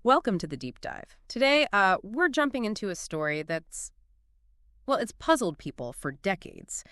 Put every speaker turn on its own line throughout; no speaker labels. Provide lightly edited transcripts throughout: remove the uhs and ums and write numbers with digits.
Welcome to the deep dive. Today, we're jumping into a story it's puzzled people for decades.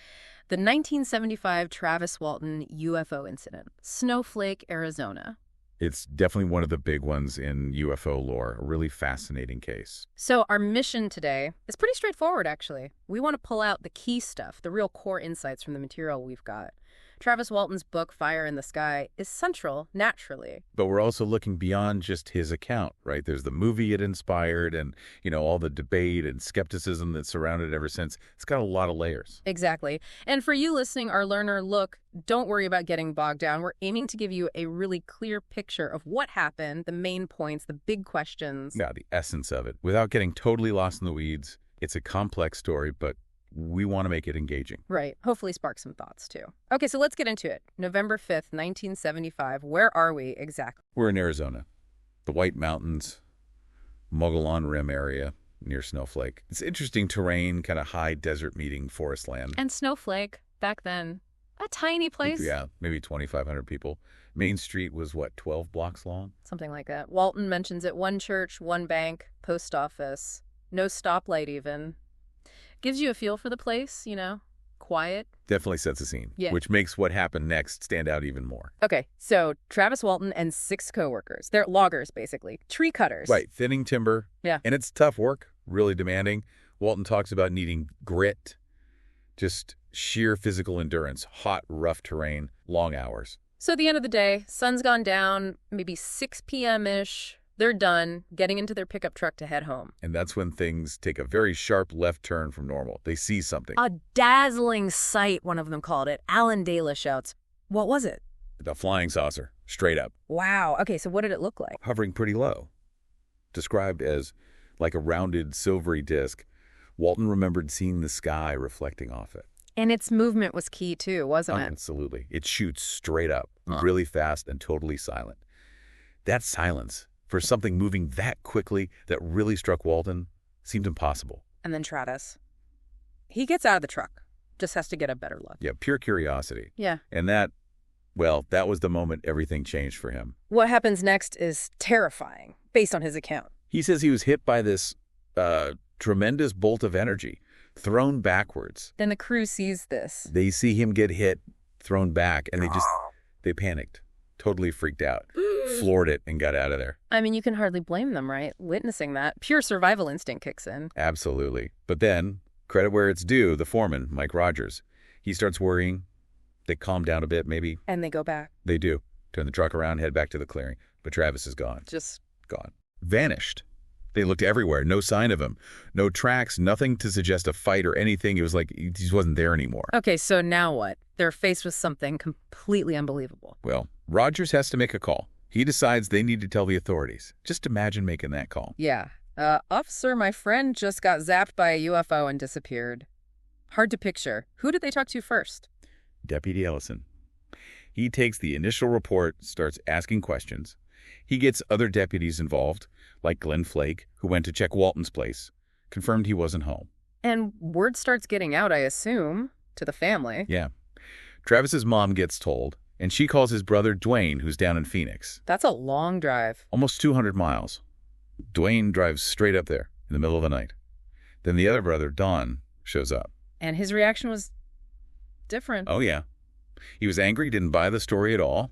The 1975 Travis Walton UFO incident, Snowflake, Arizona.
It's definitely one of the big ones in UFO lore, a really fascinating case.
So our mission today is pretty straightforward, actually. We want to pull out the key stuff, the real core insights from the material we've got. Travis Walton's book, Fire in the Sky, is central, naturally.
But we're also looking beyond just his account, right? There's the movie it inspired and, all the debate and skepticism that surrounded it ever since. It's got a lot of layers.
Exactly. And for you listening, our learner, look, don't worry about getting bogged down. We're aiming to give you a really clear picture of what happened, the main points, the big questions.
Yeah, the essence of it. Without getting totally lost in the weeds, it's a complex story, but we want to make it engaging.
Right. Hopefully spark some thoughts, too. Okay, so let's get into it. November 5th, 1975. Where are we exactly?
We're in Arizona, the White Mountains, Mogollon Rim area near Snowflake. It's interesting terrain, kind of high desert meeting forest land.
And Snowflake, back then, a tiny place.
Yeah, maybe 2,500 people. Main Street was, 12 blocks long?
Something like that. Walton mentions it. One church, one bank, post office, no stoplight even. Gives you a feel for the place, quiet.
Definitely sets a scene,
Yeah.
Which makes what happened next stand out even more.
Okay, so Travis Walton and 6 coworkers. They're loggers, basically. Tree cutters.
Right, thinning timber.
Yeah.
And it's tough work, really demanding. Walton talks about needing grit, just sheer physical endurance, hot, rough terrain, long hours.
So at the end of the day, sun's gone down, maybe 6 p.m.-ish. They're done, getting into their pickup truck to head home.
And that's when things take a very sharp left turn from normal. They see something.
A dazzling sight, one of them called it. Alan Dela shouts, "What was it?"
The flying saucer, straight up.
Wow. Okay, so what did it look like?
Hovering pretty low. Described as like a rounded, silvery disc, Walton remembered seeing the sky reflecting off it.
And its movement was key, too, wasn't it?
Absolutely. It shoots straight up, really fast and totally silent. That silence, for something moving that quickly that really struck Walton, seemed impossible.
And then Travis. He gets out of the truck. Just has to get a better look.
Yeah, pure curiosity.
Yeah.
And that was the moment everything changed for him.
What happens next is terrifying, based on his account.
He says he was hit by this tremendous bolt of energy, thrown backwards.
Then the crew sees this.
They see him get hit, thrown back, and they panicked, totally freaked out, floored it, and got out of there.
I mean, you can hardly blame them, right? Witnessing that, pure survival instinct kicks in.
Absolutely. But then, credit where it's due, the foreman, Mike Rogers, he starts worrying. They calm down a bit, maybe.
And they go back.
They do. Turn the truck around, head back to the clearing. But Travis is gone.
Just
gone. Vanished. They looked everywhere. No sign of him. No tracks, nothing to suggest a fight or anything. It was like he just wasn't there anymore.
Okay, so now what? They're faced with something completely unbelievable.
Well, Rogers has to make a call. He decides they need to tell the authorities. Just imagine making that call.
Yeah. Officer, my friend just got zapped by a UFO and disappeared. Hard to picture. Who did they talk to first?
Deputy Ellison. He takes the initial report, starts asking questions. He gets other deputies involved, like Glenn Flake, who went to check Walton's place, confirmed he wasn't home.
And word starts getting out, I assume, to the family.
Yeah. Travis's mom gets told, and she calls his brother Dwayne, who's down in Phoenix.
That's a long drive.
Almost 200 miles. Dwayne drives straight up there in the middle of the night. Then the other brother, Don, shows up.
And his reaction was different.
Oh, yeah. He was angry, didn't buy the story at all.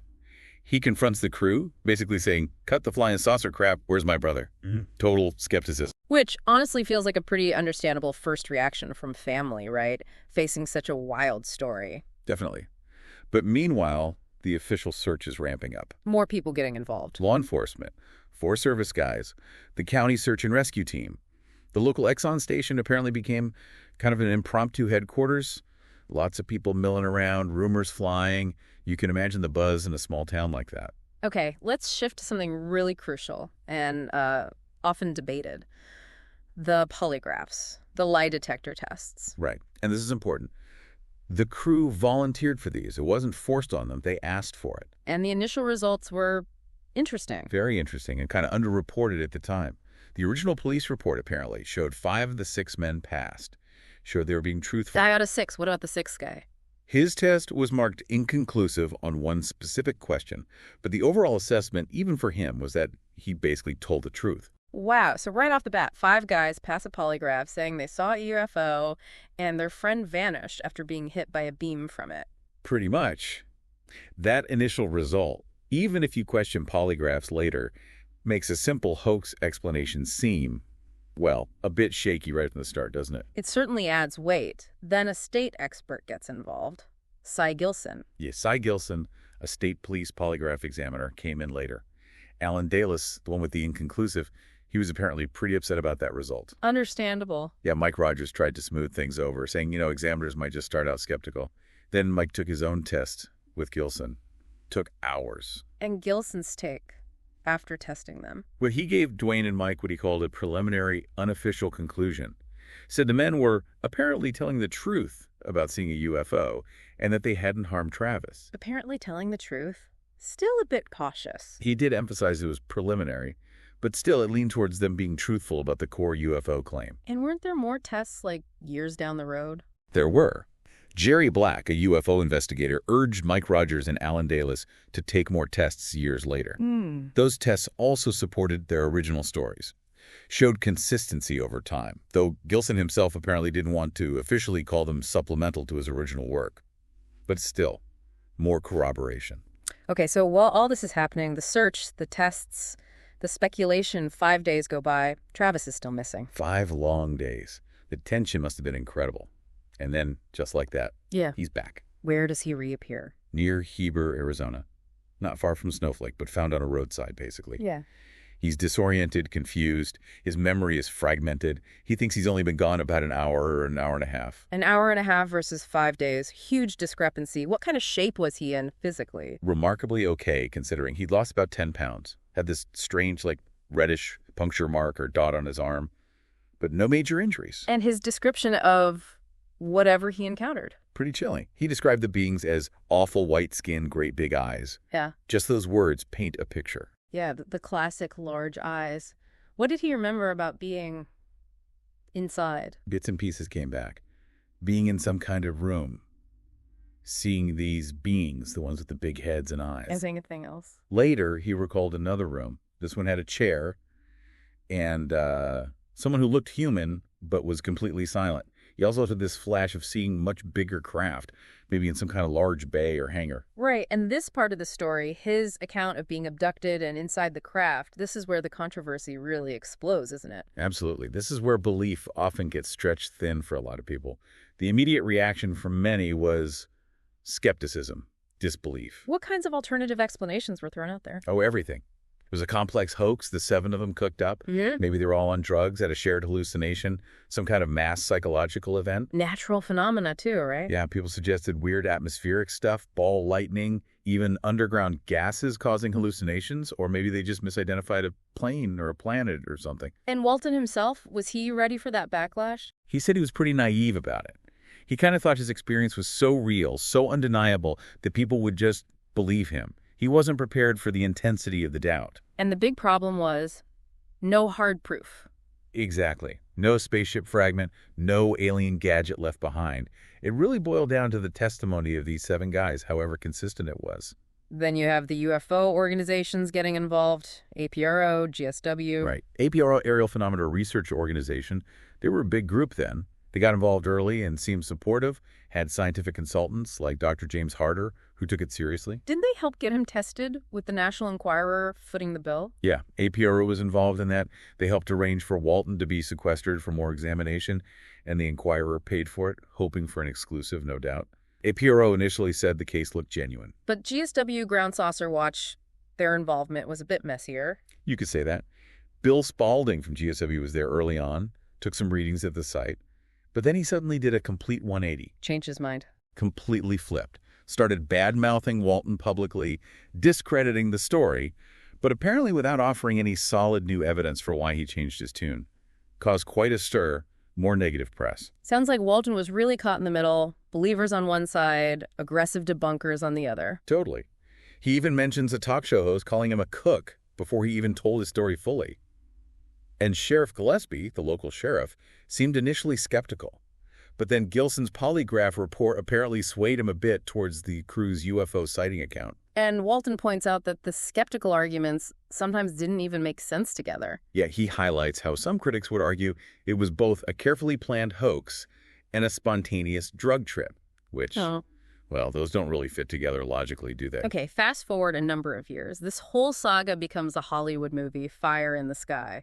He confronts the crew, basically saying, "Cut the flying saucer crap, where's my brother?" Total skepticism.
Which honestly feels like a pretty understandable first reaction from family, right? Facing such a wild story.
Definitely. But meanwhile, the official search is ramping up.
More people getting involved.
Law enforcement, 4 service guys, the county search and rescue team. The local Exxon station apparently became kind of an impromptu headquarters. Lots of people milling around, rumors flying. You can imagine the buzz in a small town like that.
Okay, let's shift to something really crucial and often debated. The polygraphs, the lie detector tests.
Right. And this is important. The crew volunteered for these. It wasn't forced on them. They asked for it.
And the initial results were interesting.
Very interesting and kind of underreported at the time. The original police report apparently showed 5 of the 6 men passed. Showed they were being truthful.
5 out of 6. What about the 6th guy?
His test was marked inconclusive on one specific question, but the overall assessment, even for him, was that he basically told the truth.
Wow. So right off the bat, 5 guys pass a polygraph saying they saw a UFO and their friend vanished after being hit by a beam from it.
Pretty much. That initial result, even if you question polygraphs later, makes a simple hoax explanation seem, well, a bit shaky right from the start, doesn't it?
It certainly adds weight. Then a state expert gets involved, Cy Gilson.
Yes, Cy Gilson, a state police polygraph examiner, came in later. Alan Dalis, the one with the inconclusive, he was apparently pretty upset about that result.
Understandable.
Yeah, Mike Rogers tried to smooth things over, saying, examiners might just start out skeptical. Then Mike took his own test with Gilson. Took hours.
And Gilson's take after testing them.
Well, he gave Dwayne and Mike what he called a preliminary, unofficial conclusion. Said the men were apparently telling the truth about seeing a UFO and that they hadn't harmed Travis.
Apparently telling the truth. Still a bit cautious.
He did emphasize it was preliminary, but still it leaned towards them being truthful about the core UFO claim.
And weren't there more tests like years down the road?
There were. Jerry Black, a UFO investigator, urged Mike Rogers and Alan Dalis to take more tests years later. Those tests also supported their original stories, showed consistency over time, though Gilson himself apparently didn't want to officially call them supplemental to his original work. But still, more corroboration.
Okay, so while all this is happening, the search, the tests, the speculation, 5 days go by. Travis is still missing.
5 long days. The tension must have been incredible. And then, just like that, he's back.
Where does he reappear?
Near Heber, Arizona. Not far from Snowflake, but found on a roadside, basically.
Yeah.
He's disoriented, confused. His memory is fragmented. He thinks he's only been gone about an hour or an hour and a half.
An hour and a half versus 5 days. Huge discrepancy. What kind of shape was he in physically?
Remarkably okay, considering he'd lost about 10 pounds. Had this strange, reddish puncture mark or dot on his arm. But no major injuries.
And his description of whatever he encountered.
Pretty chilling. He described the beings as awful white skin, great big eyes.
Yeah.
Just those words paint a picture.
Yeah, the classic large eyes. What did he remember about being inside?
Bits and pieces came back. Being in some kind of room. Seeing these beings, the ones with the big heads and eyes.
Anything else?
Later, he recalled another room. This one had a chair and someone who looked human but was completely silent. He also had this flash of seeing much bigger craft, maybe in some kind of large bay or hangar.
Right, and this part of the story, his account of being abducted and inside the craft, this is where the controversy really explodes, isn't it?
Absolutely. This is where belief often gets stretched thin for a lot of people. The immediate reaction from many was skepticism, disbelief.
What kinds of alternative explanations were thrown out there?
Oh, everything. It was a complex hoax, the 7 of them cooked up.
Yeah.
Maybe they were all on drugs, had a shared hallucination, some kind of mass psychological event.
Natural phenomena too, right?
Yeah, people suggested weird atmospheric stuff, ball lightning, even underground gases causing hallucinations, or maybe they just misidentified a plane or a planet or something.
And Walton himself, was he ready for that backlash?
He said he was pretty naive about it. He kind of thought his experience was so real, so undeniable, that people would just believe him. He wasn't prepared for the intensity of the doubt.
And the big problem was no hard proof.
Exactly. No spaceship fragment, no alien gadget left behind. It really boiled down to the testimony of these 7 guys, however consistent it was.
Then you have the UFO organizations getting involved, APRO, GSW.
Right. APRO, Aerial Phenomena Research Organization, they were a big group then. They got involved early and seemed supportive, had scientific consultants like Dr. James Harder, who took it seriously.
Didn't they help get him tested with the National Enquirer footing the bill?
Yeah, APRO was involved in that. They helped arrange for Walton to be sequestered for more examination, and the Enquirer paid for it, hoping for an exclusive, no doubt. APRO initially said the case looked genuine.
But GSW Ground Saucer Watch, their involvement was a bit messier.
You could say that. Bill Spalding from GSW was there early on, took some readings at the site, but then he suddenly did a complete 180.
Changed his mind.
Completely flipped. Started bad-mouthing Walton publicly, discrediting the story, but apparently without offering any solid new evidence for why he changed his tune. Caused quite a stir, more negative press.
Sounds like Walton was really caught in the middle, believers on one side, aggressive debunkers on the other.
Totally. He even mentions a talk show host calling him a cook before he even told his story fully. And Sheriff Gillespie, the local sheriff, seemed initially skeptical. But then Gilson's polygraph report apparently swayed him a bit towards the crew's UFO sighting account.
And Walton points out that the skeptical arguments sometimes didn't even make sense together.
Yet he highlights how some critics would argue it was both a carefully planned hoax and a spontaneous drug trip, which,
Oh.
well, those don't really fit together logically, do they?
Okay, fast forward a number of years. This whole saga becomes a Hollywood movie, Fire in the Sky.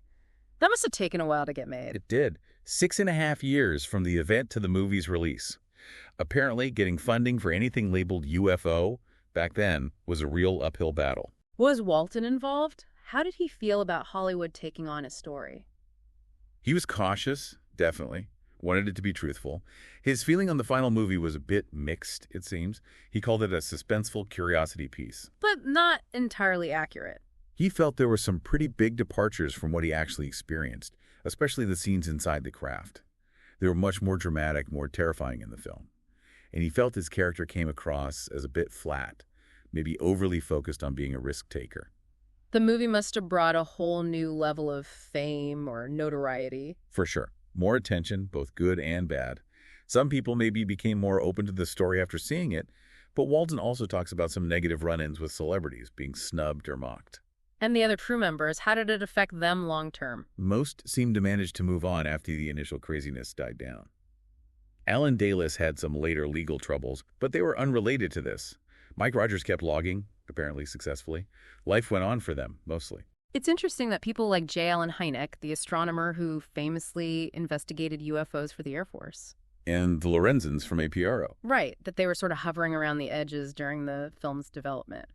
That must have taken a while to get made.
It did. 6.5 years from the event to the movie's release. Apparently, getting funding for anything labeled UFO back then was a real uphill battle.
Was Walton involved? How did he feel about Hollywood taking on his story?
He was cautious, definitely. Wanted it to be truthful. His feeling on the final movie was a bit mixed, it seems. He called it a suspenseful curiosity piece.
But not entirely accurate.
He felt there were some pretty big departures from what he actually experienced, especially the scenes inside the craft. They were much more dramatic, more terrifying in the film. And he felt his character came across as a bit flat, maybe overly focused on being a risk-taker.
The movie must have brought a whole new level of fame or notoriety.
For sure. More attention, both good and bad. Some people maybe became more open to the story after seeing it, but Walton also talks about some negative run-ins with celebrities being snubbed or mocked.
And the other crew members, how did it affect them long term?
Most seemed to manage to move on after the initial craziness died down. Alan Dalis had some later legal troubles, but they were unrelated to this. Mike Rogers kept logging, apparently successfully. Life went on for them, mostly.
It's interesting that people like J. Allen Hynek, the astronomer who famously investigated UFOs for the Air Force.
And the Lorenzens from APRO.
Right, that they were sort of hovering around the edges during the film's development.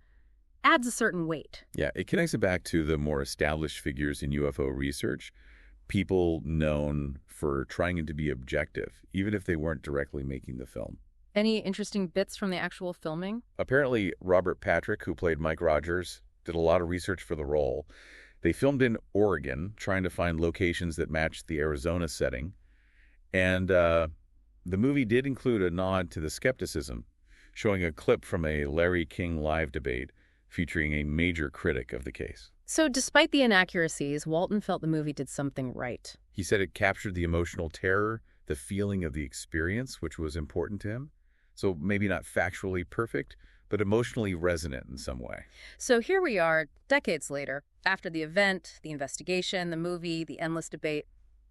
Adds a certain weight.
Yeah, it connects it back to the more established figures in UFO research, people known for trying to be objective, even if they weren't directly making the film.
Any interesting bits from the actual filming?
Apparently, Robert Patrick, who played Mike Rogers, did a lot of research for the role. They filmed in Oregon, trying to find locations that matched the Arizona setting. And the movie did include a nod to the skepticism, showing a clip from a Larry King Live debate featuring a major critic of the case.
So despite the inaccuracies, Walton felt the movie did something right.
He said it captured the emotional terror, the feeling of the experience, which was important to him. So maybe not factually perfect, but emotionally resonant in some way.
So here we are, decades later, after the event, the investigation, the movie, the endless debate.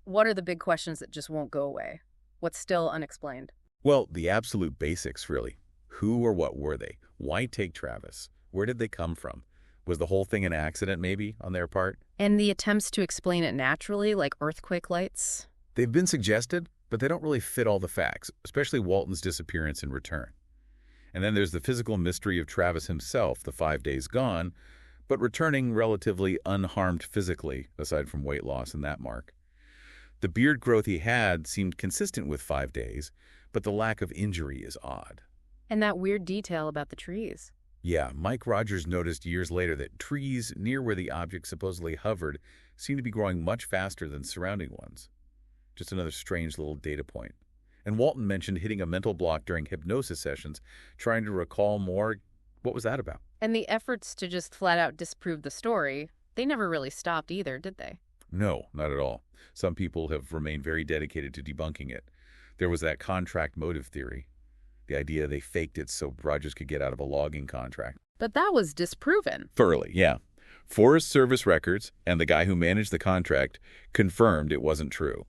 What are the big questions that just won't go away? What's still unexplained?
Well, the absolute basics, really. Who or what were they? Why take Travis? Where did they come from? Was the whole thing an accident, maybe, on their part?
And the attempts to explain it naturally, like earthquake lights?
They've been suggested, but they don't really fit all the facts, especially Walton's disappearance and return. And then there's the physical mystery of Travis himself, the 5 days gone, but returning relatively unharmed physically, aside from weight loss and that mark. The beard growth he had seemed consistent with 5 days, but the lack of injury is odd.
And that weird detail about the trees.
Yeah, Mike Rogers noticed years later that trees near where the object supposedly hovered seemed to be growing much faster than surrounding ones. Just another strange little data point. And Walton mentioned hitting a mental block during hypnosis sessions, trying to recall more. What was that about?
And the efforts to just flat out disprove the story, they never really stopped either, did they?
No, not at all. Some people have remained very dedicated to debunking it. There was that contract motive theory. The idea they faked it so Rogers could get out of a logging contract.
But that was disproven.
Thoroughly, yeah. Forest Service records and the guy who managed the contract confirmed it wasn't true.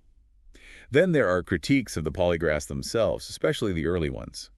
Then there are critiques of the polygraphs themselves, especially the early ones.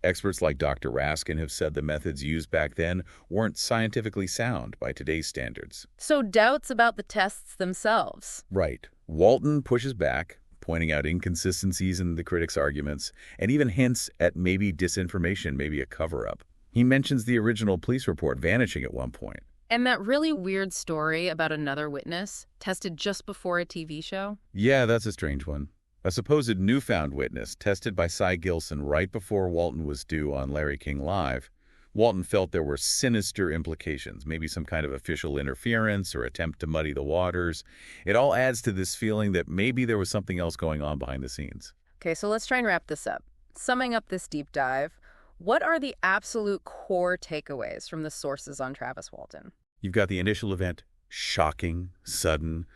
Experts like Dr. Raskin have said the methods used back then weren't scientifically sound by today's standards.
So doubts about the tests themselves.
Right. Walton pushes back, pointing out inconsistencies in the critics' arguments, and even hints at maybe disinformation, maybe a cover-up. He mentions the original police report vanishing at one point.
And that really weird story about another witness, tested just before a TV show?
Yeah, that's a strange one. A supposed newfound witness tested by Cy Gilson right before Walton was due on Larry King Live. Walton felt there were sinister implications, maybe some kind of official interference or attempt to muddy the waters. It all adds to this feeling that maybe there was something else going on behind the scenes.
Okay, so let's try and wrap this up. Summing up this deep dive, what are the absolute core takeaways from the sources on Travis Walton?
You've got the initial event, shocking, sudden,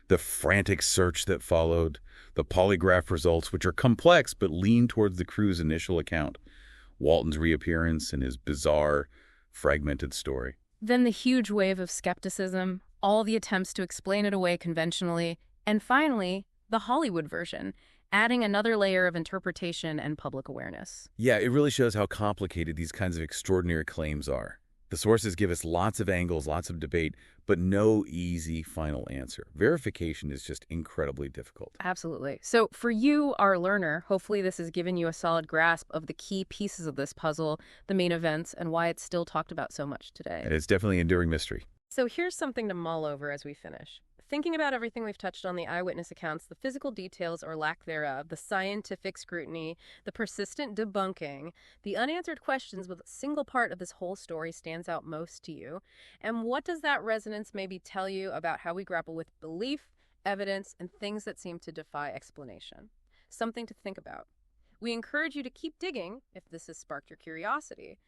the frantic search that followed, the polygraph results, which are complex but lean towards the crew's initial account, Walton's reappearance and his bizarre, fragmented story.
Then the huge wave of skepticism, all the attempts to explain it away conventionally, and finally, the Hollywood version, adding another layer of interpretation and public awareness.
Yeah, it really shows how complicated these kinds of extraordinary claims are. The sources give us lots of angles, lots of debate, but no easy final answer. Verification is just incredibly difficult.
Absolutely. So for you, our learner, hopefully this has given you a solid grasp of the key pieces of this puzzle, the main events, and why it's still talked about so much today.
And it's definitely enduring mystery.
So here's something to mull over as we finish. Thinking about everything we've touched on, the eyewitness accounts, the physical details or lack thereof, the scientific scrutiny, the persistent debunking, the unanswered questions, with a single part of this whole story stands out most to you. And what does that resonance maybe tell you about how we grapple with belief, evidence, and things that seem to defy explanation? Something to think about. We encourage you to keep digging if this has sparked your curiosity.